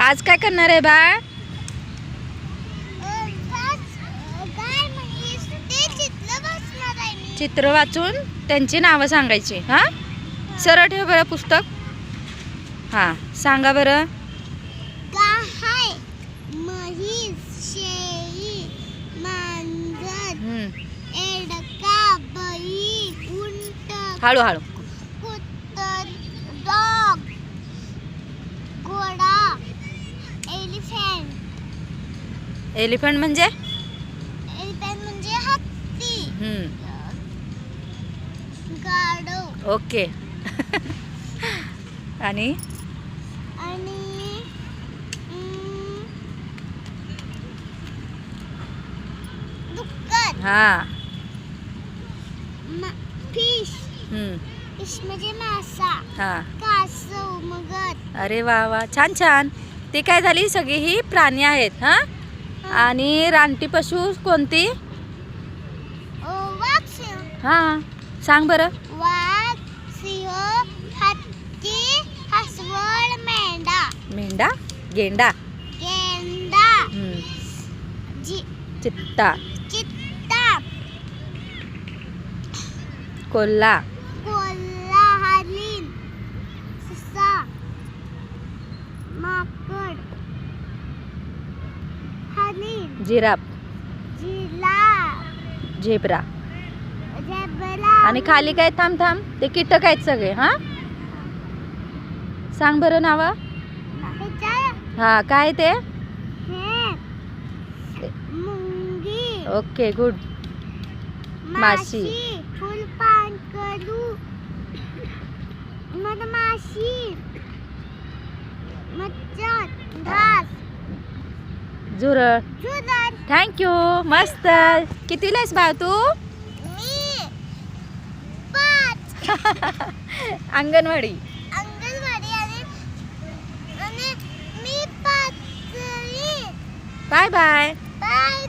आज काय करणार आहे बाळ? चित्र वाचून त्यांची नावं सांगायची. हा, सरळ ठेव बरं पुस्तक. हा, सांगा बरं. गाय, म्हैस, शेळी, मांजर, एडका, बैल, उंट, हळूहळू. कुत्तर, डॉग, घोडा, एलिफंट. एलिफंट म्हणजे एलिफंट म्हणजे हत्ती. गाढव. ओके. आणि डुक्कर. हा. फिश. फिश म्हणजे मासा. हा. कासव, मगर. अरे वा वा, छान छान. ती काय झाली, सगळी ही प्राणी आहेत. हा. आणि रानटी पशु कोणती? वाघ, सिंह. हा, सांग बरं. वाघ, सिंह, हत्ती, अस्वल, मेंढा. मेंढा, गेंडा, गेंडा, चित्ता, चित्ता, कोल्हा, कोल्हा, हरिण, ससा, माकड, हरिण, जिराफ, जिराफ, झेब्रा. झेब्रा. आणि खाली काय, थांब थांब, ते कीटक आहेत सगळे. हा, सांग बरं नाव. हा, काय ते? मुंगी. Okay, good. माशी, फुलपाखरू, मधमाशी, मच्छर, घास, झुरळ. झुरळ. थँक्यू, मस्त. कितीला आहेस बाळ तू? मी 5. अंगणवाडी. अंगणवाडी. आणि मी 5वी. Bye bye. बाय.